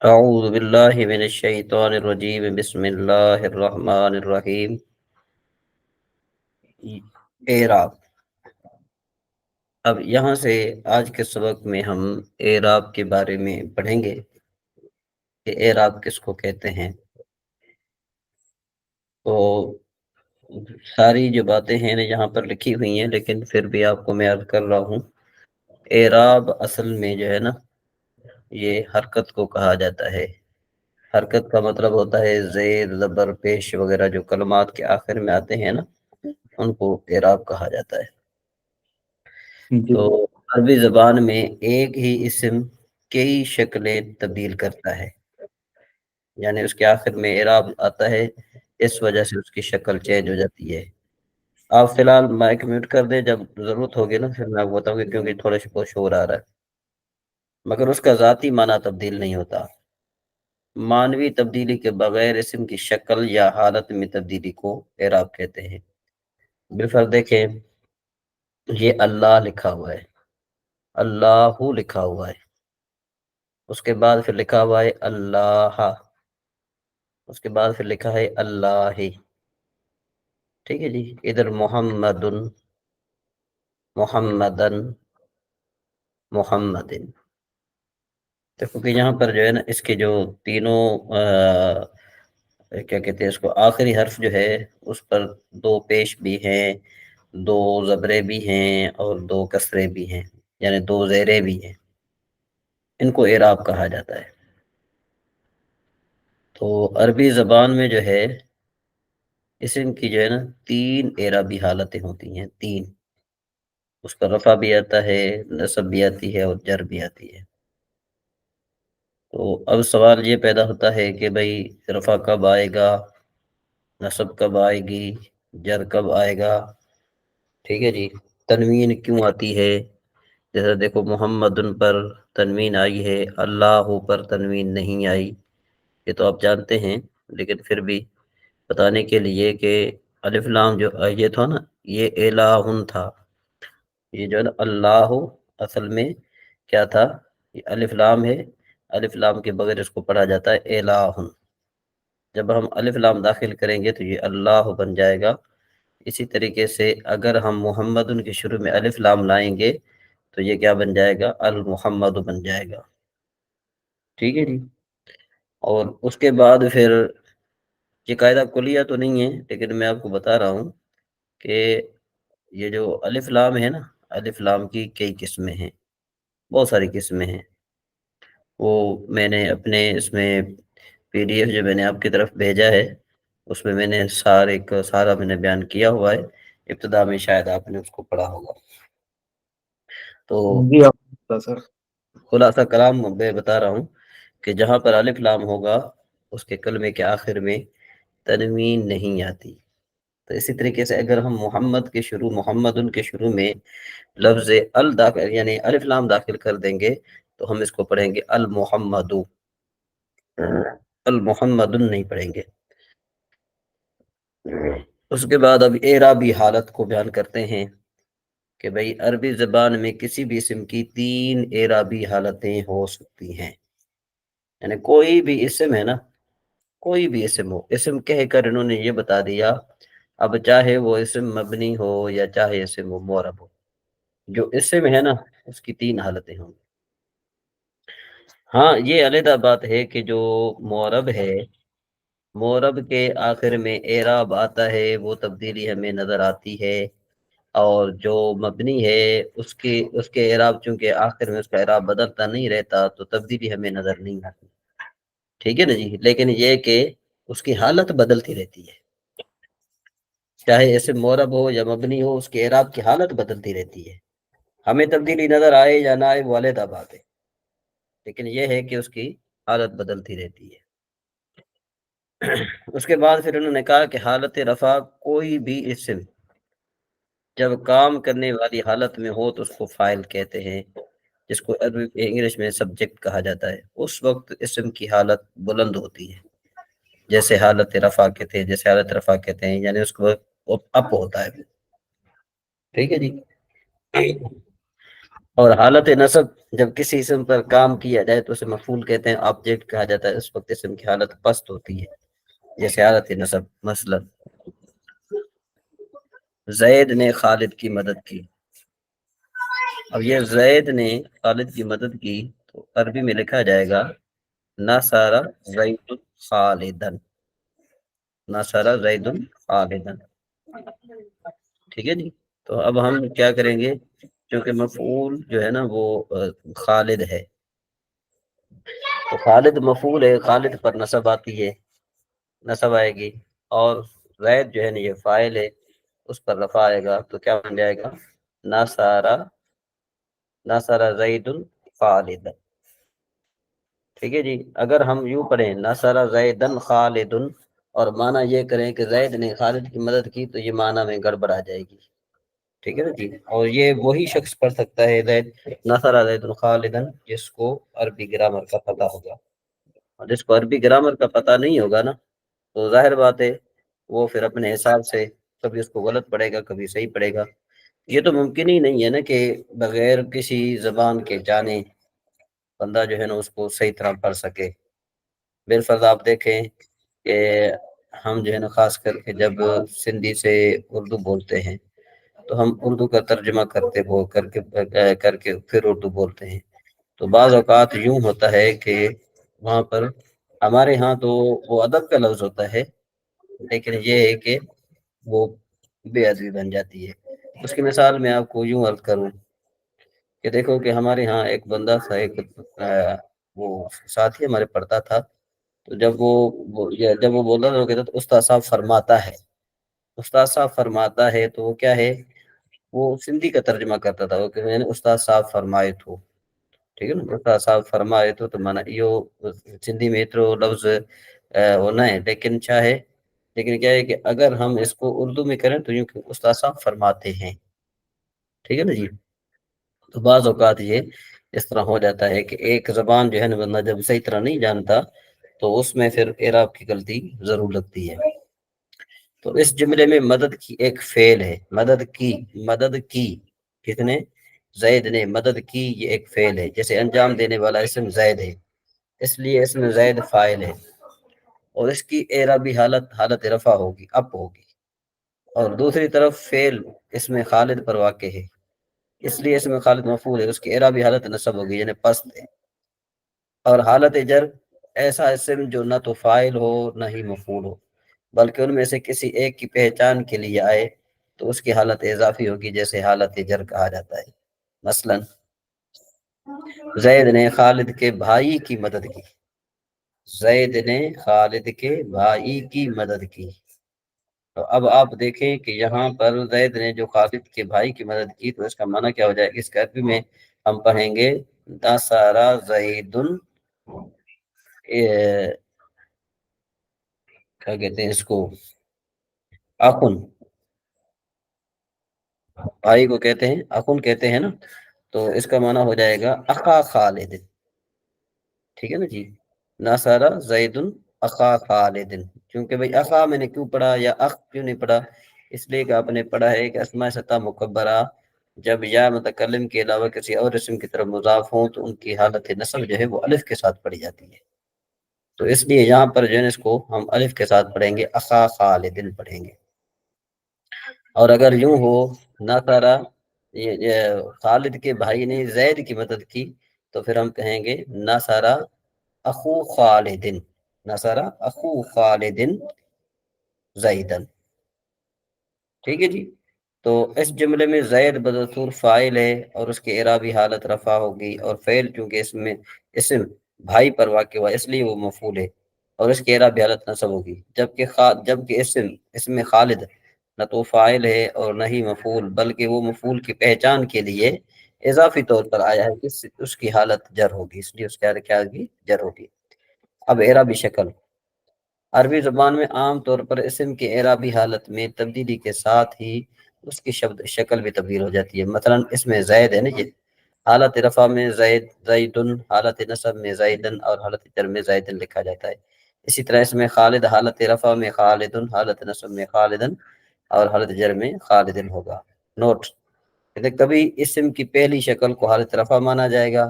اعوذ باللہ من الشیطان الرجیم بسم اللہ الرحمن الرحیم۔ اعراب۔ اب یہاں سے آج کے سبق میں ہم اعراب کے بارے میں پڑھیں گے کہ اعراب کس کو کہتے ہیں۔ تو ساری جو باتیں ہیں یہاں پر لکھی ہوئی ہیں، لیکن پھر بھی آپ کو میں عرض کر رہا ہوں۔ اعراب اصل میں جو ہے نا، یہ حرکت کو کہا جاتا ہے۔ حرکت کا مطلب ہوتا ہے زیر، زبر، پیش وغیرہ جو کلمات کے آخر میں آتے ہیں نا، ان کو اعراب کہا جاتا ہے۔ جی تو عربی زبان میں ایک ہی اسم کئی شکلیں تبدیل کرتا ہے، یعنی اس کے آخر میں اعراب آتا ہے، اس وجہ سے اس کی شکل چینج ہو جاتی ہے۔ آپ فی الحال مائک میوٹ کر دیں، جب ضرورت ہوگی نا پھر میں آپ کو بتاؤں گی، کیونکہ تھوڑا سا کچھ شور آ رہا ہے، مگر اس کا ذاتی معنی تبدیل نہیں ہوتا۔ معنوی تبدیلی کے بغیر اسم کی شکل یا حالت میں تبدیلی کو اعراب کہتے ہیں۔ بالفرض دیکھیں، یہ اللہ لکھا ہوا ہے، اللہ لکھا ہوا ہے، اس کے بعد پھر لکھا ہوا ہے اللہ، اس کے بعد پھر لکھا ہے اللہ، ٹھیک ہے جی۔ ادھر محمد، محمدن، محمدن، دیکھو کہ یہاں پر جو ہے نا، اس کے جو تینوں کیا کہتے ہیں اس کو، آخری حرف جو ہے اس پر دو پیش بھی ہیں، دو زبرے بھی ہیں اور دو کسرے بھی ہیں، یعنی دو زیرے بھی ہیں، ان کو اعراب کہا جاتا ہے۔ تو عربی زبان میں جو ہے اسم کی جو ہے نا تین اعرابی حالتیں ہوتی ہیں، تین۔ اس کا رفع بھی آتا ہے، نصب بھی آتی ہے اور جر بھی آتی ہے۔ تو اب سوال یہ پیدا ہوتا ہے کہ بھئی رفع کب آئے گا، نصب کب آئے گی، جر کب آئے گا، ٹھیک ہے جی۔ تنوین کیوں آتی ہے، جیسا دیکھو محمد پر تنوین آئی ہے، اللہ پر تنوین نہیں آئی، یہ تو آپ جانتے ہیں، لیکن پھر بھی بتانے کے لیے کہ الف لام جو یہ تھا نا، یہ الہن تھا، یہ جو ہے نا اللہ اصل میں کیا تھا، یہ الف لام ہے، الف لام کے بغیر اس کو پڑھا جاتا ہے الہن۔ جب ہم الف لام داخل کریں گے تو یہ اللہ بن جائے گا۔ اسی طریقے سے اگر ہم محمد کے شروع میں الف لام لائیں گے تو یہ کیا بن جائے گا، المحمد بن جائے گا، ٹھیک ہے جی۔ اور اس کے بعد پھر یہ قاعدہ کلیہ تو نہیں ہے، لیکن میں آپ کو بتا رہا ہوں کہ یہ جو الف لام ہے نا، الف لام کی کئی قسمیں ہیں، بہت ساری قسمیں ہیں۔ وہ میں نے اپنے اس میں پی ڈی ایف جو میں نے آپ کی طرف بھیجا ہے، اس میں نے سارا میں نے بیان کیا ہوا ہے، ابتدا میں شاید آپ نے اس کو پڑھا ہوگا۔ تو جی سر، خلاصہ کلام میں بتا رہا ہوں کہ جہاں پر الف لام ہوگا اس کے کلمے کے آخر میں تنوین نہیں آتی۔ تو اسی طریقے سے اگر ہم محمد کے شروع میں لفظ ال داخل یعنی الف لام داخل کر دیں گے تو ہم اس کو پڑھیں گے المحمد، المحمد نہیں پڑھیں گے۔ اس کے بعد اب اعرابی حالت کو بیان کرتے ہیں کہ بھئی عربی زبان میں کسی بھی اسم کی تین اعرابی حالتیں ہو سکتی ہیں، یعنی کوئی بھی اسم ہے نا، کوئی بھی اسم ہو، اسم کہہ کر انہوں نے یہ بتا دیا، اب چاہے وہ اسم مبنی ہو یا چاہے اسم وہ معرب ہو، جو اسم ہے نا اس کی تین حالتیں ہوں گی۔ ہاں یہ علیحدہ بات ہے کہ جو معرب ہے، معرب کے آخر میں اعراب آتا ہے، وہ تبدیلی ہمیں نظر آتی ہے، اور جو مبنی ہے اس کے اعراب چونکہ آخر میں اس کا اعراب بدلتا نہیں رہتا تو تبدیلی ہمیں نظر نہیں آتی، ٹھیک ہے نا جی۔ لیکن یہ کہ اس کی حالت بدلتی رہتی ہے، چاہے اسم معرب ہو یا مبنی ہو، اس کے اعراب کی حالت بدلتی رہتی ہے، ہمیں تبدیلی نظر آئے یا نہ آئے وہ علیحدہ بات ہے، لیکن یہ ہے کہ اس کی حالت بدلتی رہتی ہے۔ اس کے بعد پھر انہوں نے کہا کہ حالت رفع کوئی بھی اسم جب کام کرنے والی حالت میں ہو تو اس کو فاعل کہتے ہیں، جس کو انگلش میں سبجیکٹ کہا جاتا ہے۔ اس وقت اسم کی حالت بلند ہوتی ہے، جیسے حالت رفع کہتے ہیں، یعنی اس کو اپ ہوتا ہے، ٹھیک ہے جی۔ اور حالت نصب جب کسی اسم پر کام کیا جائے تو اسے مفعول کہتے ہیں، آبجیکٹ کہا جاتا ہے، اس وقت اسم کی حالت پست ہوتی ہے، جیسے حالت نصب۔ مثلا زید نے خالد کی مدد کی۔ اب یہ زید نے خالد کی مدد کی تو عربی میں لکھا جائے گا نصر زید خالدن، نصر زید خالدن، ٹھیک ہے جی۔ تو اب ہم کیا کریں گے، کیونکہ مفعول جو ہے نا وہ خالد ہے، تو خالد مفعول ہے، خالد پر نصب آتی ہے، نصب آئے گی، اور زید جو ہے نا یہ فاعل ہے، اس پر رفع آئے گا، تو کیا بن جائے گا، نصر، نصر زید خالد، ٹھیک ہے جی۔ اگر ہم یوں پڑھیں نصر زیدن خالد اور معنی یہ کریں کہ زید نے خالد کی مدد کی، تو یہ معنی میں گڑبڑ آ جائے گی، ٹھیک ہے نا جی۔ اور یہ وہی شخص پڑھ سکتا ہے زید، نصر زید خالدن، جس کو عربی گرامر کا پتہ ہوگا، اور جس کو عربی گرامر کا پتہ نہیں ہوگا نا، تو ظاہر بات ہے وہ پھر اپنے حساب سے کبھی اس کو غلط پڑھے گا، کبھی صحیح پڑھے گا۔ یہ تو ممکن ہی نہیں ہے نا کہ بغیر کسی زبان کے جانے بندہ جو ہے نا اس کو صحیح طرح پڑھ سکے۔ بالفرض آپ دیکھیں کہ ہم جو ہے نا خاص کر کے جب سندھی سے اردو بولتے ہیں تو ہم اردو کا ترجمہ کر کے پھر اردو بولتے ہیں، تو بعض اوقات یوں ہوتا ہے کہ وہاں پر ہمارے ہاں تو وہ ادب کا لفظ ہوتا ہے، لیکن یہ ہے کہ وہ بے ادبی بن جاتی ہے۔ اس کی مثال میں آپ کو یوں عرض کروں کہ دیکھو کہ ہمارے ہاں ایک بندہ تھا، ایک وہ ساتھی ہمارے پڑھتا تھا، تو جب وہ بولتا تھا وہ کہتا تھا استاد صاحب فرماتا ہے، استاد صاحب فرماتا ہے، تو وہ کیا ہے، وہ سندھی کا ترجمہ کرتا تھا، وہ کہ میں نے استاد صاحب فرمائے تو، ٹھیک ہے نا، استاد صاحب فرمائے تو مانا یہ سندھی میں اترو لفظ ہونا ہے، لیکن چاہے لیکن کیا ہے کہ اگر ہم اس کو اردو میں کریں تو یوں کہ استاد صاحب فرماتے ہیں، ٹھیک ہے نا جی۔ تو بعض اوقات یہ اس طرح ہو جاتا ہے کہ ایک زبان جو ہے نا بندہ جب صحیح طرح نہیں جانتا تو اس میں پھر اعراب کی غلطی ضرور لگتی ہے۔ تو اس جملے میں مدد کی ایک فعل ہے، مدد کی کس نے، زید نے مدد کی، یہ ایک فعل ہے، جیسے انجام دینے والا اسم زید ہے، اس لیے اسم زید فاعل ہے، اور اس کی اعرابی حالت رفع ہوگی، اپ ہوگی، اور دوسری طرف فعل اسم خالد پر واقع ہے، اس لیے اس میں خالد مفعول ہے، اس کی اعرابی حالت نصب ہوگی یعنی پست ہے، اور حالت جر ایسا اسم جو نہ تو فاعل ہو نہ ہی مفعول ہو، بلکہ ان میں سے کسی ایک کی پہچان کے لیے آئے تو اس کی حالت اضافی ہوگی، جیسے حالت جر کہا جاتا ہے۔ مثلا زید نے خالد کے بھائی کی مدد کی، زید نے خالد کے بھائی کی مدد کی، تو اب آپ دیکھیں کہ یہاں پر زید نے جو خالد کے بھائی کی مدد کی، تو اس کا معنی کیا ہو جائے گا، اس کا عربی میں ہم پڑھیں گے نصر زید کیا کہتے ہیں اس کو، اخن، بھائی کو کہتے ہیں اخن کہتے ہیں نا، تو اس کا معنی ہو جائے گا اخا خالد، ٹھیک ہے نا جی، نصر زید اخا خالد، کیونکہ بھئی اخا میں نے کیوں پڑھا یا اخ کیوں نہیں پڑھا، اس لیے کہ آپ نے پڑھا ہے کہ اسماء ستہ مکبرہ جب یا متکلم کے علاوہ کسی اور اسم کی طرف مضاف ہوں تو ان کی حالت نصب جو ہے وہ الف کے ساتھ پڑھی جاتی ہے، تو اس لیے یہاں پر جو ہے اس کو ہم الف کے ساتھ پڑھیں گے، اخا خالدن پڑھیں گے۔ اور اگر یوں ہو نصرہ یہ خالد کے بھائی نے زید کی مدد کی، تو پھر ہم کہیں گے نصرہ اخو خالدن، نصرہ اخو خالدن زیدن، ٹھیک ہے جی۔ تو اس جملے میں زید بدستور فاعل ہے اور اس کی اعرابی حالت رفع ہوگی، اور فعل چونکہ اسم بھائی پر واقع ہوا اس لیے وہ مفعول ہے، اور اس کی اعرابی حالت نصب ہوگی، جبکہ اسم خالد نہ تو فاعل ہے اور نہ ہی مفعول، بلکہ وہ مفعول کی پہچان کے لیے اضافی طور پر آیا ہے، اس کی حالت جر ہوگی، اس لیے اس کی حالت کیا ہوگی، جر ہوگی۔ اب اعرابی شکل، عربی زبان میں عام طور پر اسم کی اعرابی حالت میں تبدیلی کے ساتھ ہی اس کی شکل بھی تبدیل ہو جاتی ہے۔ مثلا اس میں زید ہے نا، یہ حالت رفع میں زیدن، حالت نصب میں زیدن، اور حالت جر میں زیدن لکھا جاتا ہے۔ اسی طرح اس میں خالد حالت رفع میں خالدن، حالت نصب میں خالدن، اور حالت جر میں خالدن ہوگا۔ نوٹ: کہتے ہیں کبھی اسم کی پہلی شکل کو حالت رفع مانا جائے گا،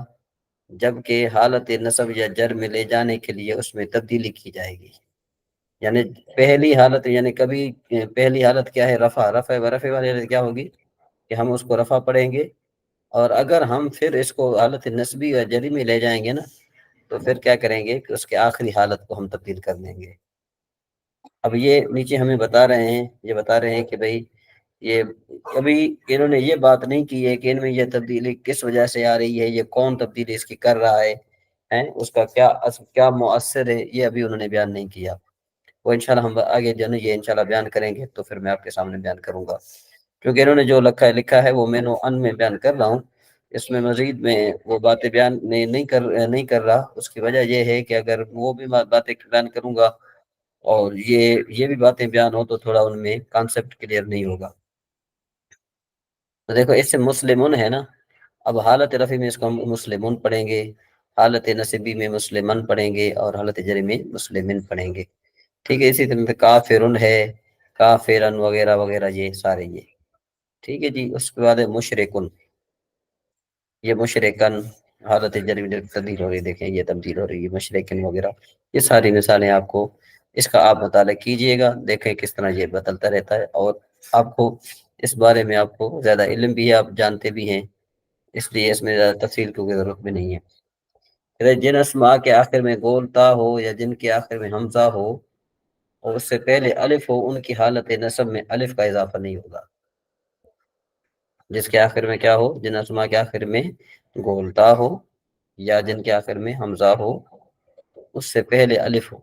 جبکہ حالت نصب یا جر میں لے جانے کے لیے اس میں تبدیلی کی جائے گی۔ یعنی پہلی حالت، یعنی کبھی پہلی حالت کیا ہے؟ رفع، رفع والی حالت کیا ہوگی کہ ہم اس کو رفع پڑھیں گے، اور اگر ہم پھر اس کو حالت نسبی یا جری میں لے جائیں گے نا، تو پھر کیا کریں گے کہ اس کے آخری حالت کو ہم تبدیل کر دیں گے۔ اب یہ نیچے ہمیں بتا رہے ہیں، یہ بتا رہے ہیں کہ بھئی یہ کبھی انہوں نے یہ بات نہیں کی ہے کہ ان میں یہ تبدیلی کس وجہ سے آ رہی ہے، یہ کون تبدیلی اس کی کر رہا ہے، اس کا کیا مؤثر ہے، یہ ابھی انہوں نے بیان نہیں کیا۔ وہ انشاءاللہ ہم آگے جو ہے یہ انشاءاللہ بیان کریں گے، تو پھر میں آپ کے سامنے بیان کروں گا، کیونکہ انہوں نے جو لکھا ہے وہ میں ان میں بیان کر رہا ہوں، اس میں مزید میں وہ باتیں بیان نہیں کر رہا۔ اس کی وجہ یہ ہے کہ اگر وہ بھی باتیں بیان کروں گا اور یہ بھی باتیں بیان ہو تو تھوڑا ان میں کانسیپٹ کلیئر نہیں ہوگا۔ تو دیکھو اس سے مسلمون ہے نا، اب حالت رفع میں اس کو ہم مسلمون پڑھیں گے، حالت نصبی میں مسلمن پڑھیں گے، اور حالت جری میں مسلمن پڑھیں گے، ٹھیک ہے۔ اسی طرح کافرن ہے، کافرن وغیرہ وغیرہ، یہ سارے یہ ٹھیک ہے جی۔ اس کے بعد ہے مشرکن، یہ مشرکن حالت جری میں تبدیل ہو رہی، دیکھیں یہ تبدیل ہو رہی ہے مشرکن وغیرہ، یہ ساری مثالیں آپ کو، اس کا آپ مطالعہ کیجئے گا، دیکھیں کس طرح یہ بدلتا رہتا ہے، اور آپ کو اس بارے میں آپ کو زیادہ علم بھی ہے، آپ جانتے بھی ہیں، اس لیے اس میں زیادہ تفصیل کی ضرورت بھی نہیں ہے۔ جن اسماء کے آخر میں گولتا ہو یا جن کے آخر میں حمزہ ہو اور اس سے پہلے الف ہو، ان کی حالت نصب میں الف کا اضافہ نہیں ہوگا۔ جس کے آخر میں کیا ہو؟ جن اسماء کے آخر میں گولتا ہو یا جن کے آخر میں حمزہ ہو، اس سے پہلے الف ہو،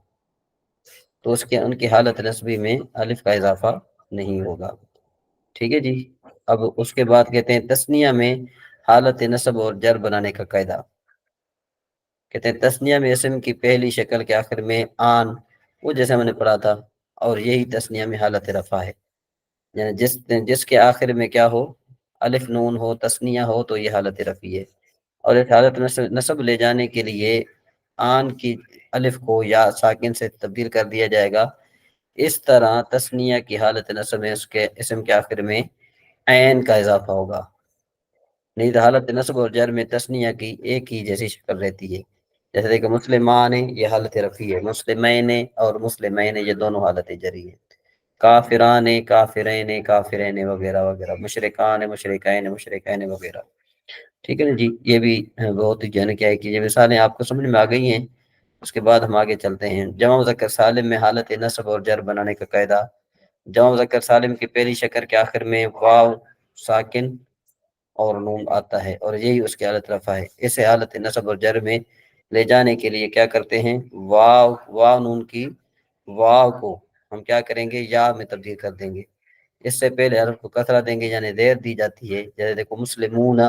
تو ان کی حالت نصبی میں الف کا اضافہ نہیں ہوگا، ٹھیک ہے جی۔ اب اس کے بعد کہتے ہیں تثنیہ میں حالت نصب اور جر بنانے کا قاعدہ۔ کہتے ہیں تثنیہ میں اسم کی پہلی شکل کے آخر میں آن، وہ جیسے میں نے پڑھا تھا، اور یہی تثنیہ میں حالت رفع ہے، یعنی جس کے آخر میں کیا ہو؟ الف نون ہو، تثنیہ ہو، تو یہ حالت رفع ہے، اور اس حالت نصب لے جانے کے لیے آن کی الف کو یا ساکن سے تبدیل کر دیا جائے گا۔ اس طرح تثنیہ کی حالت نصب میں اس کے اسم کے آخر میں عین کا اضافہ ہوگا، نہیں تو حالت نصب اور جر میں تثنیہ کی ایک ہی جیسی شکل رہتی ہے۔ جیسے دیکھیں مسلمان، یہ حالت رفعی ہے، مسلمین اور مسلمین یہ دونوں حالت جری ہے، کافران، کافرین، کافرین وغیرہ وغیرہ، مشرکان، مشرکین، مشرکین وغیرہ، ٹھیک ہے نا جی۔ یہ بھی بہت ہی جن کیا ہے کہ یہ مثالیں آپ کو سمجھ میں آ گئی ہیں۔ اس کے بعد ہم آگے چلتے ہیں۔ جمع مذکر سالم میں حالت نصب اور جر بنانے کا قاعدہ۔ جمع مذکر سالم کی پہلی شکل کے آخر میں واو ساکن اور نون آتا ہے، اور یہی اس کی حالت رفع ہے۔ اسے حالت نصب اور جر میں لے جانے کے لیے کیا کرتے ہیں؟ واو نون کی واو کو ہم کیا کریں گے؟ یا میں تبدیل کر دیں گے، اس سے پہلے حرف کو کسرہ دیں گے، یعنی دیر دی جاتی ہے۔ جیسے دیکھو مسلمون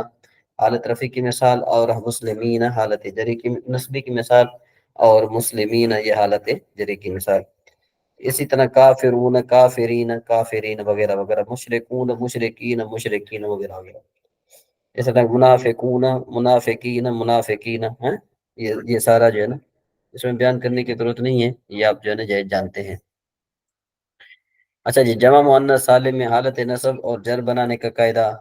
حالت رفع کی مثال، اور مسلمین حالت جری کی نصبی کی مثال، اور مسلمین یہ حالت جری کی مثال۔ اسی طرح کافرون، کافرین، کافرین وغیرہ وغیرہ، مشرکون، مشرکین، مشرکین وغیرہ وغیرہ۔ اسی طرح منافقون، منافقین، منافقین، یہ سارا جو ہے نا، اس میں بیان کرنے کی ضرورت نہیں ہے، یہ آپ جو ہے نا جانتے ہیں۔ اچھا جی، جمع مؤنث سالم میں حالت نصب اور جر بنانے کا قاعدہ۔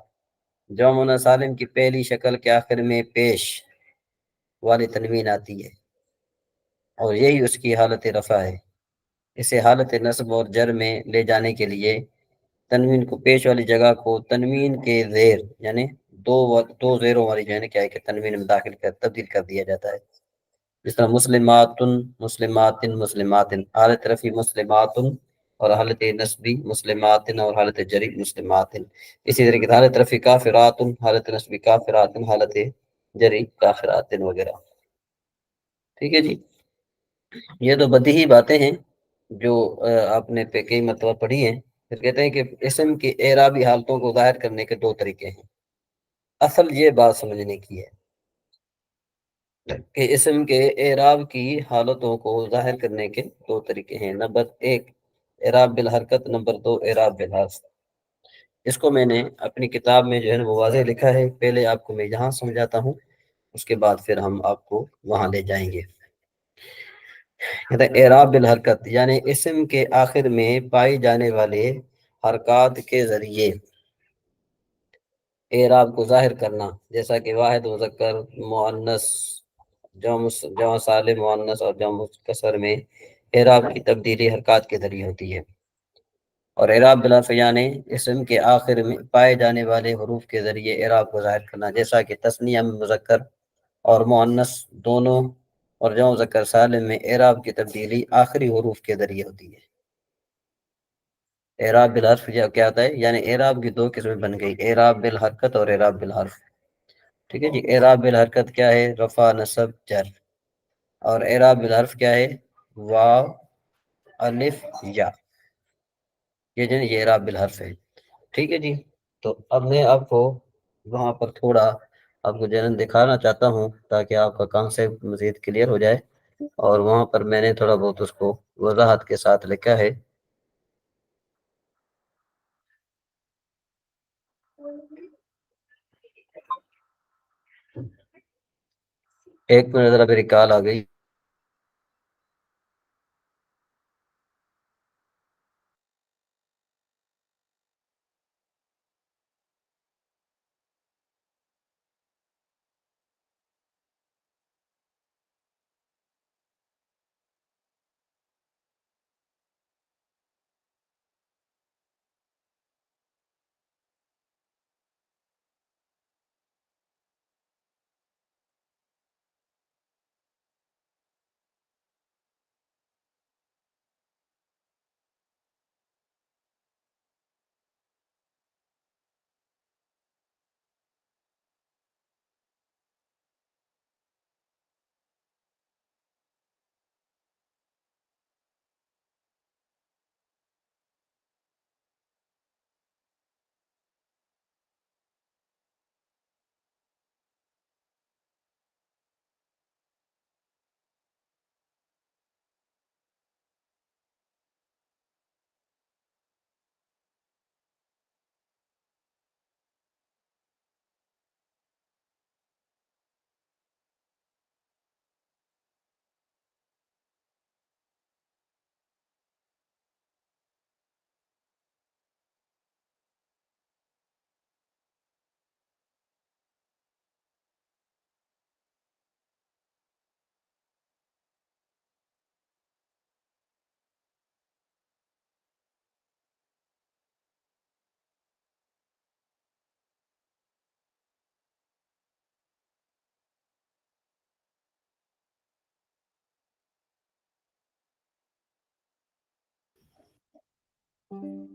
جمع مؤنث سالم کی پہلی شکل کے آخر میں پیش والی تنوین آتی ہے، اور یہی اس کی حالت رفع ہے۔ اسے حالت نصب اور جر میں لے جانے کے لیے تنوین کو، پیش والی جگہ کو تنوین کے زیر، یعنی دو زیروں والی جو ہے نا کیا ہے کہ تنوین میں تبدیل کر دیا جاتا ہے۔ جس طرح مسلماتن، مسلماتن، مسلماتن، حالت رفع مسلماتن اور حالت نصبی مسلماتن اور حالت جری مسلماتن۔ اسی طرح کی حالت رفع کافراتن، حالت نصبی کافراتن، حالت جری کافراتن وغیرہ، ٹھیک ہے جی۔ یہ تو بدیہی باتیں ہیں جو آپ نے کئی مرتبہ پڑھی ہیں۔ پھر کہتے ہیں کہ اسم کی اعرابی حالتوں کو ظاہر کرنے کے دو طریقے ہیں۔ اصل یہ بات سمجھنے کی ہے کہ اسم کے اعراب کی حالتوں کو ظاہر کرنے کے دو طریقے ہیں۔ نمبر ایک اعراب بالحرکت، نمبر دو اعراب بالحذف۔ اس کو میں نے اپنی کتاب میں جو ہے وہ واضح لکھا ہے، پہلے آپ کو میں یہاں سمجھاتا ہوں، اس کے بعد پھر ہم آپ کو وہاں لے جائیں گے۔ اعراب بالحرکت یعنی اسم کے آخر میں پائی جانے والے حرکات کے ذریعے اعراب کو ظاہر کرنا، جیسا کہ واحد مذکر مؤنث، جمع سالم مؤنث اور جمع کثر میں اعراب کی تبدیلی حرکات کے ذریعے ہوتی ہے۔ اور اعراب بالحرف یعنی اسم کے آخر میں پائے جانے والے حروف کے ذریعے اعراب کو ظاہر کرنا، جیسا کہ تثنیہ میں مذکر اور مؤنث دونوں اور جمع مذکر سالم میں اعراب کی تبدیلی آخری حروف کے ذریعے ہوتی ہے۔ اعراب بالحرف کیا ہوتا ہے؟ یعنی اعراب کی دو قسمیں بن گئی، اعراب بالحرکت اور اعراب بالحرف۔ ٹھیک ہے جی، اعراب بالحرکت کیا ہے؟ رفع نصب جر۔ اور اعراب بالحرف کیا ہے؟ واو الف یا، یہ جو یہ اعراب بالحرف ہے۔ ٹھیک ہے جی، تو اب میں آپ کو وہاں پر تھوڑا آپ کو جنن دکھانا چاہتا ہوں تاکہ آپ کا کانسیپٹ مزید کلیئر ہو جائے، اور وہاں پر میں نے تھوڑا بہت اس کو وضاحت کے ساتھ لکھا ہے۔ ایک منٹ ذرا میری کال آ گئی۔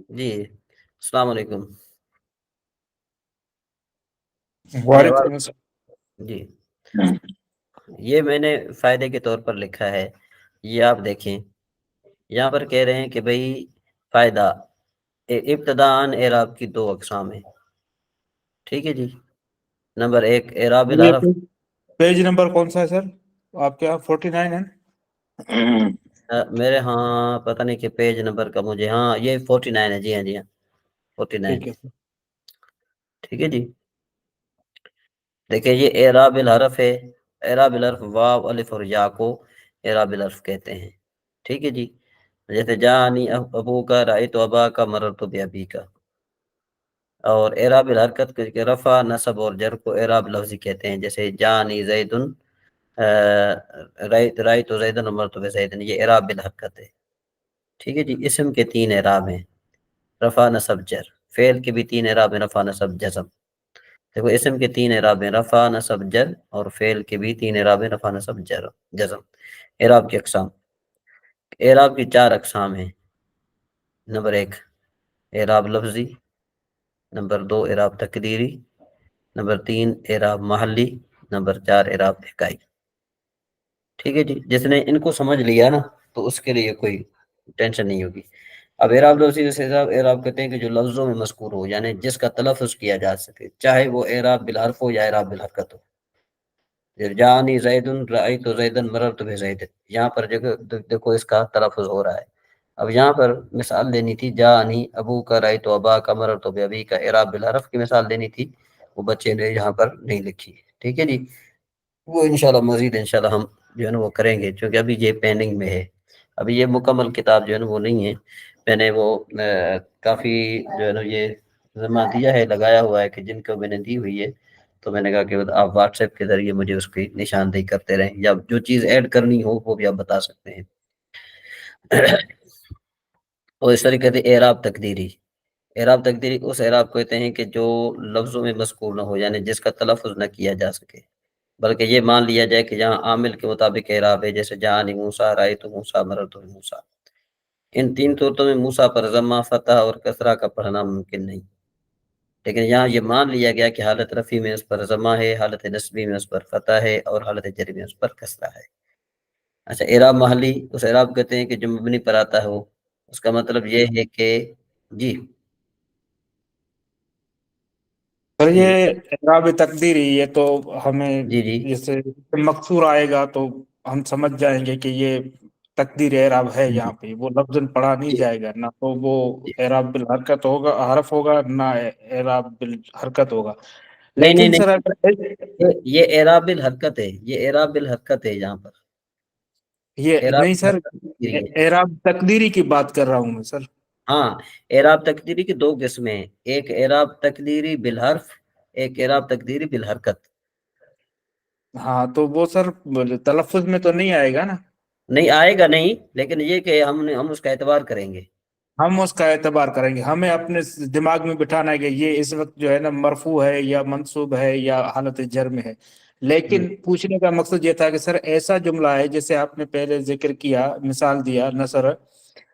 جی السلام علیکم۔ جی وعلیکم آواز، السلام۔ جی یہ میں نے فائدے کے طور پر لکھا ہے، یہ آپ دیکھیں یہاں پر کہہ رہے ہیں کہ بھئی فائدہ ابتداءً اعراب کی دو اقسام ہیں۔ ٹھیک ہے جی، نمبر ایک اعراب یہ الحرف۔ پیج نمبر کون سا ہے سر آپ کیا 49 ہے؟ میرے ہاں پتہ نہیں کہ پیج نمبر کا مجھے، ہاں یہ 49 ہے، جی ہاں جی ہاں 49۔ ٹھیک ہے سر۔ ٹھیک ہے جی، دیکھیں یہ اعراب الحرف ہے۔ اعراب الحرف واو الف اور یا کو اعراب الحرف کہتے ہیں۔ ٹھیک ہے جی، جیسے جانی ابو کا رأیت ابا کا مررت بابی کا۔ اور اعراب الحرکت کے رفع نصب اور جر کو اعراب لفظی کہتے ہیں، جیسے جانی زیدن رأیت زیدن مررت بزیدن، یہ اعراب الحرکت ہے۔ ٹھیک ہے جی، اسم کے تین اعراب ہیں، رفع نصب جر۔ فعل کے بھی تین اعراب ہیں، رفع نصب جزم۔ دیکھو اسم کے تین اعراب ہیں، رفع نصب جر، اور فعل کے بھی تین اعراب ہیں، رفع نصب جزم۔ اعراب کی اقسام، اعراب کی چار اقسام ہیں۔ نمبر ایک اعراب لفظی، نمبر دو اعراب تقدیری، نمبر تین اعراب محلی، نمبر چار اعراب اکائی۔ ٹھیک ہے جی، جس نے ان کو سمجھ لیا نا تو اس کے لیے کوئی ٹینشن نہیں ہوگی۔ اب اعراب لفظی جیسے اعراب کہتے ہیں کہ جو لفظوں میں مذکور ہو، یعنی جس کا تلفظ کیا جا سکے، چاہے وہ اعراب بالحرف ہو یا اعراب بالحرکت ہو۔ جانی زیدن رأیت زیدن مررت بزیدن، یہاں پر دیکھو اس کا تلفظ ہو رہا ہے۔ اب یہاں پر مثال دینی تھی جانی ابو کا رأیت ابا کا مررت بابی کا، اعراب بالحرف کی مثال دینی تھی، وہ بچے نے یہاں پر نہیں لکھی۔ ٹھیک ہے جی، وہ انشاءاللہ مزید انشاءاللہ ہم جو ہے نا وہ کریں گے، چونکہ ابھی یہ پینڈنگ میں ہے، ابھی یہ مکمل کتاب جو ہے نا وہ نہیں ہے۔ میں نے وہ کافی جو ہے نا یہ ذمہ دیا ہے، لگایا ہوا ہے کہ جن کو میں نے دی ہوئی ہے، تو میں نے کہا کہ آپ واٹس ایپ کے ذریعے مجھے اس کی نشاندہی کرتے رہیں، یا جو چیز ایڈ کرنی ہو وہ بھی آپ بتا سکتے ہیں۔ اور اس طریقے سے اعراب تقدیری، اعراب تقدیری اس اعراب کو کہتے ہیں کہ جو لفظوں میں مذکور نہ ہو، یعنی جس کا تلفظ نہ کیا جا سکے، بلکہ یہ مان لیا جائے کہ جہاں عامل کے مطابق اعراب ہے، جیسے جعانی موسیٰ، رأیت موسیٰ، مررت بموسیٰ، ان تین صورتوں میں موسیٰ پر ضمہ، فتح اور کسرہ کا پڑھنا ممکن نہیں، لیکن یہاں یہ مان لیا گیا کہ حالت رفع میں اس پر ضمہ ہے، حالت نصبی میں اس پر فتح ہے، اور حالت جری میں اس پر کسرہ ہے۔ اچھا، اعراب محلی اس اعراب کہتے ہیں کہ جو مبنی پر آتا ہو، اس کا مطلب یہ ہے کہ جی سر جی یہ اعراب تقدیری، یہ تو ہمیں جی جی جیسے مقصور آئے گا تو ہم سمجھ جائیں گے کہ یہ تقدیر اعراب ہے، جی یہاں پہ وہ لفظ پڑھا نہیں جی جائے گا، نہ تو وہ جی۔ اعراب بالحرکت ہوگا، حرف ہوگا، نہ اعراب بالحرکت ہوگا۔ نہیں نہیں لیکن سر نہیں، اگر یہ اعراب بالحرکت ہے، یہ اعراب بالحرکت ہے یہاں پر، یہ اعراب نہیں سر، بالحرکت تقدیری ہے۔ اعراب تقدیری کی بات کر رہا ہوں میں سر۔ ہاں، اعراب تقدیری کی دو قسمیں ہیں، ایک اعراب تقدیری بالحرف، ایک اعراب تقدیری بالحرکت۔ ہاں تو وہ سر تلفظ میں تو نہیں آئے گا نا؟ نہیں آئے گا نہیں، لیکن یہ کہ ہم اس کا اعتبار کریں گے۔ ہم اس کا اعتبار کریں گے، ہمیں اپنے دماغ میں بٹھانا ہے کہ یہ اس وقت جو ہے نا مرفوع ہے یا منصوب ہے یا حالت جر میں ہے۔ ہم، لیکن پوچھنے کا مقصد یہ تھا کہ سر ایسا جملہ ہے جیسے آپ نے پہلے ذکر کیا، مثال دیا نصر،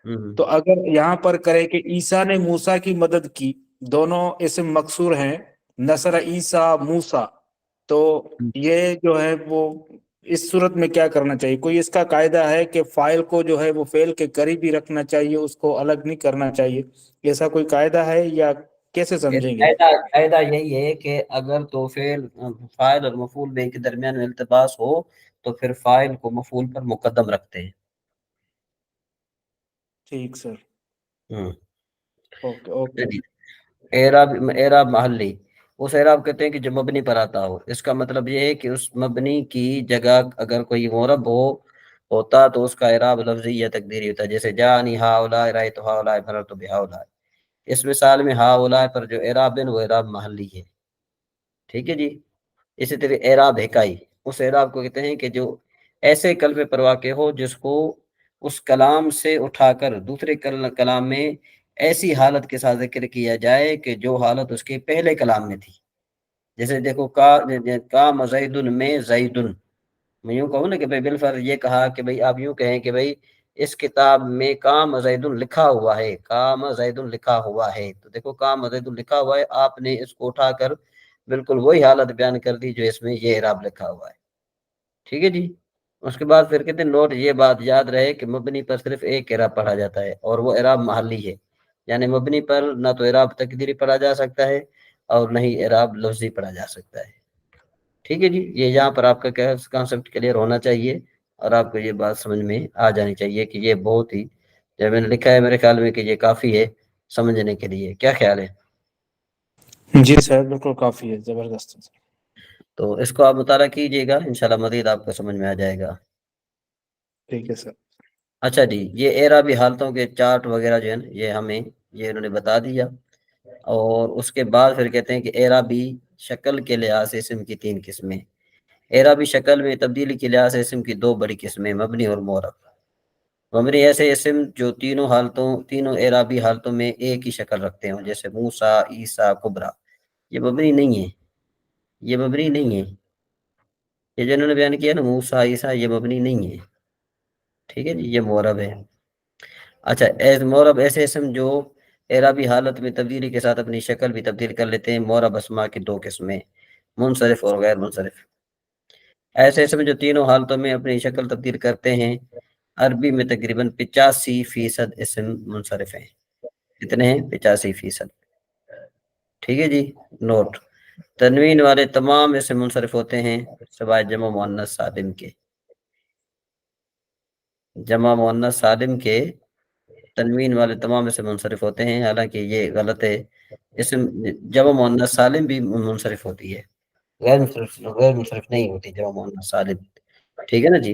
ہم، تو اگر یہاں پر کرے کہ عیسیٰ نے موسیٰ کی مدد کی، دونوں اسم مقصور ہیں، نصر عیسیٰ موسیٰ، تو ہم۔ یہ جو ہے وہ اس صورت میں کیا کرنا چاہیے؟ کوئی اس کا قاعدہ ہے کہ فاعل کو جو ہے وہ فعل کے قریب ہی رکھنا چاہیے، اس کو الگ نہیں کرنا چاہیے؟ ایسا کوئی قاعدہ ہے یا کیسے سمجھیں گے؟ قاعدہ یہی ہے کہ اگر تو فاعل اور مفعول بہ کے درمیان میں التباس ہو، تو پھر فاعل کو مفعول پر مقدم رکھتے ہیں۔ ٹھیک سر، ہم۔ Okay okay. جی، اعراب محلی اس اعراب کہتے ہیں کہ جو مبنی پر آتا ہو، اس کا مطلب یہ ہے کہ اس مبنی کی جگہ اگر کوئی معرب ہوتا تو اس کا اعراب لفظی یا تقدیری ہوتا ہے، جیسے جانی ہاؤلاء، رأیت ہاؤلاء، مررت بہاؤلاء۔ اس مثال میں ہاؤلاء پر جو اعراب ہے وہ اعراب محلی ہے، ٹھیک ہے جی۔ اسی طرح اعراب ہکائی اس اعراب کو کہتے ہیں کہ جو ایسے کلمے پر واقع ہو جس کو اس کلام سے اٹھا کر دوسرے کلام میں ایسی حالت کے ساتھ ذکر کیا جائے کہ جو حالت اس کے پہلے کلام میں تھی۔ جیسے دیکھو کام زیدن میں زیدن، میں یوں کہوں نا کہ بھائی بالفرض یہ کہا کہ بھائی آپ یوں کہیں کہ بھائی اس کتاب میں کام زیدن لکھا ہوا ہے، کام زیدن لکھا ہوا ہے، تو دیکھو کام زیدن لکھا ہوا ہے، آپ نے اس کو اٹھا کر بالکل وہی حالت بیان کر دی جو اس میں یہ اعراب لکھا ہوا ہے، ٹھیک ہے جی۔ اس کے بعد پھر کہتے ہیں نوٹ، یہ بات یاد رہے کہ مبنی پر صرف ایک اعراب پڑھا جاتا ہے اور وہ اعراب محلی ہے، یعنی مبنی پر نہ تو اعراب تقدیری پڑھا جا سکتا ہے اور نہ ہی اعراب لفظی پڑھا جا سکتا ہے، ٹھیک ہے جی۔ یہ یہاں پر آپ کا کانسیپٹ کلیئر ہونا چاہیے اور آپ کو یہ بات سمجھ میں آ جانی چاہیے کہ یہ بہت ہی، جب میں نے لکھا ہے میرے خیال میں کہ یہ کافی ہے سمجھنے کے لیے، کیا خیال ہے؟ جی سر بالکل کافی ہے، زبردست ہے سر۔ تو اس کو آپ مطالعہ کیجئے گا، انشاءاللہ مزید آپ کو سمجھ میں آ جائے گا۔ ٹھیک ہے سر۔ اچھا جی، یہ اعرابی حالتوں کے چارٹ وغیرہ جو ہے نا، یہ ہمیں یہ انہوں نے بتا دیا، اور اس کے بعد پھر کہتے ہیں کہ اعرابی شکل کے لحاظ سے اسم کی تین قسمیں، اعرابی شکل میں تبدیلی کے لحاظ سے اسم کی دو بڑی قسمیں، مبنی اور معرب۔ مبنی ایسے اسم جو تینوں اعرابی حالتوں میں ایک ہی شکل رکھتے ہوں، جیسے موسیٰ، عیسیٰ، کبریٰ، یہ مبنی نہیں ہے، یہ مبنی نہیں ہے، یہ جو انہوں نے بیان کیا نا موسیٰ، عیسیٰ، یہ مبنی نہیں ہے، ٹھیک ہے جی، یہ معرب ہے۔ اچھا، معرب ایسے اسم جو اعرابی حالت میں تبدیلی کے ساتھ اپنی شکل بھی تبدیل کر لیتے ہیں، معرب اسماء کی دو قسمیں، منصرف اور غیر منصرف۔ ایسے اسم جو تینوں حالتوں میں اپنی شکل تبدیل کرتے ہیں، عربی میں تقریباً 85% اسم منصرف ہیں، کتنے ہیں؟ 85%، ٹھیک ہے جی۔ نوٹ، تنوین والے تمام اسم منصرف ہوتے ہیں سوائے جمع مؤنث سالم کے، جمع مؤنث سالم کے تنوین والے تمام اسم منصرف ہوتے ہیں، حالانکہ یہ غلط ہے، اسم جمع مؤنث سالم بھی منصرف ہوتی ہے، غیر منصرف نہیں ہوتی جمع مؤنث سالم، ٹھیک ہے نا جی۔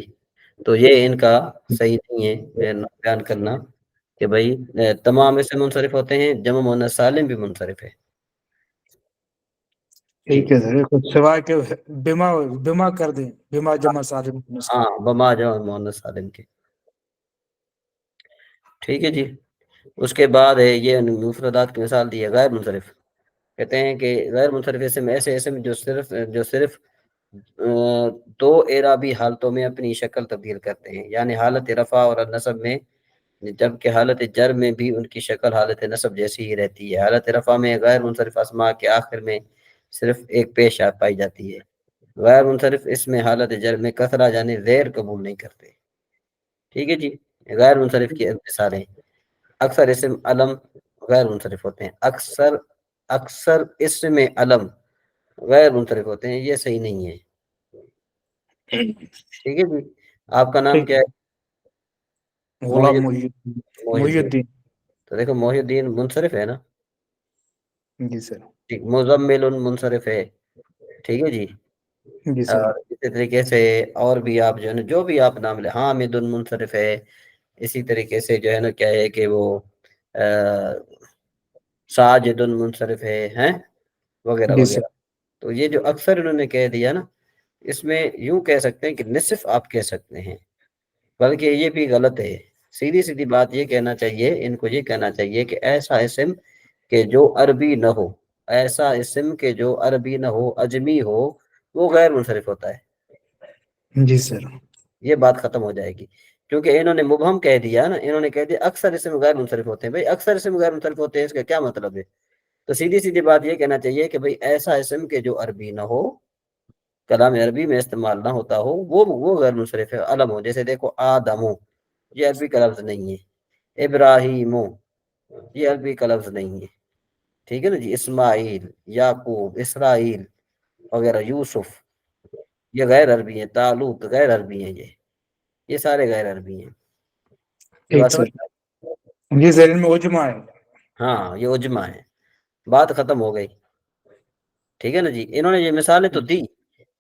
تو یہ ان کا صحیح نہیں ہے بیان کرنا کہ بھائی تمام اسم منصرف ہوتے ہیں، جمع مؤنث سالم بھی منصرف ہے، ٹھیک ہے سر، سوائے کہ بیما بیما کر دیں، بیما جمع سالم ہاں بما جمع مؤنث سالم کے. ٹھیک ہے جی. اس کے بعد ہے یہ مفردات کی مثال دی ہے غیر منصرف. کہتے ہیں کہ غیر منصرف اسم ایسے اسم جو صرف دو اعرابی حالتوں میں اپنی شکل تبدیل کرتے ہیں، یعنی حالت رفع اور نصب میں، جبکہ حالت جر میں بھی ان کی شکل حالت نصب جیسی ہی رہتی ہے. حالت رفع میں غیر منصرف اسماء کے آخر میں صرف ایک پیش پائی جاتی ہے. غیر منصرف اس میں حالت جر میں کثرہ یعنی غیر قبول نہیں کرتے. ٹھیک ہے جی. غیر منصرف کی مثالیں: اکثر اسم علم غیر منصرف ہوتے ہیں. اکثر اسم علم غیر منصرف ہوتے ہیں، یہ صحیح نہیں ہے. ٹھیک ہے جی. آپ کا نام کیا ہے؟ غلام محی محی الدین. تو دیکھو محی الدین منصرف ہے نا. جی سر. ٹھیک. مزمل منصرف ہے. ٹھیک ہے جی. جی سر. اور اسی طریقے سے اور بھی آپ جو ہے نا جو بھی آپ نام لیں، حامد منصرف ہے. اسی طریقے سے جو ہے نا کیا ہے کہ وہ ساجد منصرف ہے ہیں وغیرہ جی سر. وغیرہ. تو یہ جو اکثر انہوں نے کہہ دیا نا، اس میں یوں کہہ سکتے ہیں کہ نصف آپ کہہ سکتے ہیں، بلکہ یہ بھی غلط ہے. سیدھی بات یہ کہنا چاہیے، ان کو یہ کہنا چاہیے کہ ایسا اسم کہ جو عربی نہ ہو، ایسا اسم کہ جو عربی نہ ہو، اجمی ہو، وہ غیر منصرف ہوتا ہے. جی سر. یہ بات ختم ہو جائے گی، کیونکہ انہوں نے مبہم کہہ دیا نا. انہوں نے کہہ دیا اکثر اسم غیر منصرف ہوتے ہیں. بھائی اکثر اسم غیر منصرف ہوتے ہیں، اس کا کیا مطلب ہے؟ تو سیدھی بات یہ کہنا چاہیے کہ بھئی ایسا اسم کہ جو عربی نہ ہو، کلام عربی میں استعمال نہ ہوتا ہو، وہ غیر منصرف ہے، علم ہو. جیسے دیکھو آدمو، یہ عربی کا لفظ نہیں ہے. ابراہیمو، یہ عربی کا لفظ نہیں ہے. ٹھیک ہے نا جی. اسماعیل، یعقوب، اسرائیل وغیرہ، یوسف، یہ غیر عربی ہیں. طالوت غیر عربی ہیں. یہ سارے غیر عربی ہیں. یہ ٹھیک بات سر. سمجھ؟ جی سر، ان میں اجماع ہے. ہاں یہ اجماع ہے. بات ختم ہو گئی. ٹھیک ہے نا جی. انہوں نے یہ مثالیں تو دی،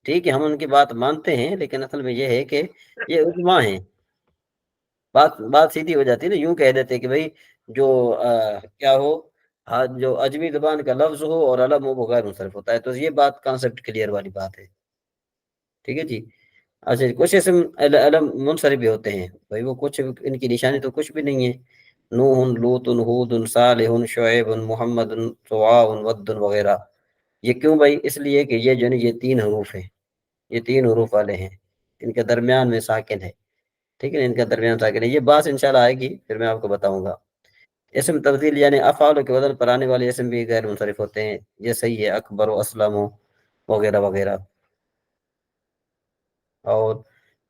ٹھیک ہے، ہم ان کی بات مانتے ہیں، لیکن اصل میں یہ ہے کہ یہ اجماع ہیں. بات سیدھی ہو جاتی ہے نا. یوں کہہ دیتے کہ بھئی جو کیا ہو، جو اجمی زبان کا لفظ ہو اور علم ہو، وہ غیر منصرف ہوتا ہے. تو یہ بات کانسیپٹ کلیئر والی بات ہے. ٹھیک ہے جی. اچھا، کچھ اسم علم منصرف بھی ہوتے ہیں. بھائی وہ کچھ ان کی نشانی تو کچھ بھی نہیں ہے. نوح، لوط، ہود، صالح، شعیب، محمد، طواع، ود وغیرہ. یہ کیوں بھائی؟ اس لیے کہ یہ جو ہے یہ 3 حروف ہیں، یہ 3 حروف والے ہیں. ان کے درمیان میں ساکن ہے. ٹھیک ہے، ان کا درمیان ساکن ہے. یہ بات انشاءاللہ آئے گی، پھر میں آپ کو بتاؤں گا. اسم تبدیل یعنی افعال کے وزن پر آنے والے اسم بھی غیر منصرف ہوتے ہیں. یہ صحیح ہے. اکبر و اسلم وغیرہ وغیرہ. اور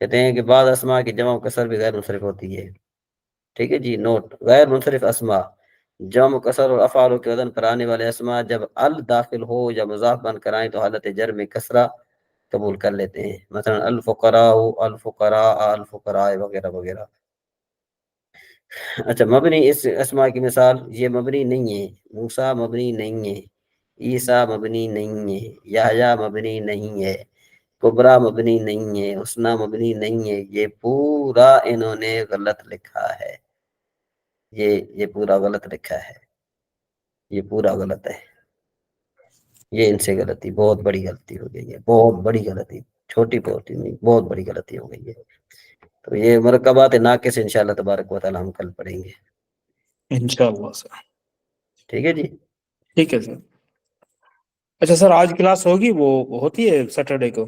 کہتے ہیں کہ بعض اسماء کی جمع و کسر بھی غیر منصرف ہوتی ہے. ٹھیک ہے جی. نوٹ: غیر منصرف اسماء جمع و کسر اور افعال کے وزن پر آنے والے اسماء جب ال داخل ہو یا مضاف بن کر آئیں تو حالت جر میں کسرہ قبول کر لیتے ہیں. مثلا الفقراء، الفقراء، الفقراء وغیرہ وغیرہ. اچھا، مبنی اس اسماء کی مثال: یہ مبنی نہیں ہے. موسیٰ مبنی نہیں ہے. عیسیٰ مبنی نہیں ہے. یحییٰ مبنی نہیں ہے. کبریٰ مبنی نہیں ہے. حسنیٰ مبنی نہیں ہے. یہ پورا انہوں نے غلط لکھا ہے. یہ پورا غلط لکھا ہے. یہ پورا غلط ہے. یہ ان سے غلطی، بہت بڑی غلطی ہو گئی ہے. بہت بڑی غلطی، چھوٹی بہت نہیں، بہت بڑی غلطی ہو گئی ہے. تو یہ مرکبات ناقص انشاءاللہ تبارک و تعالی ہم کل پڑھیں گے. انشاءاللہ سر. ٹھیک ہے جی. ٹھیک ہے سر. اچھا سر، آج کلاس ہوگی؟ وہ ہوتی ہے سیٹرڈے کو؟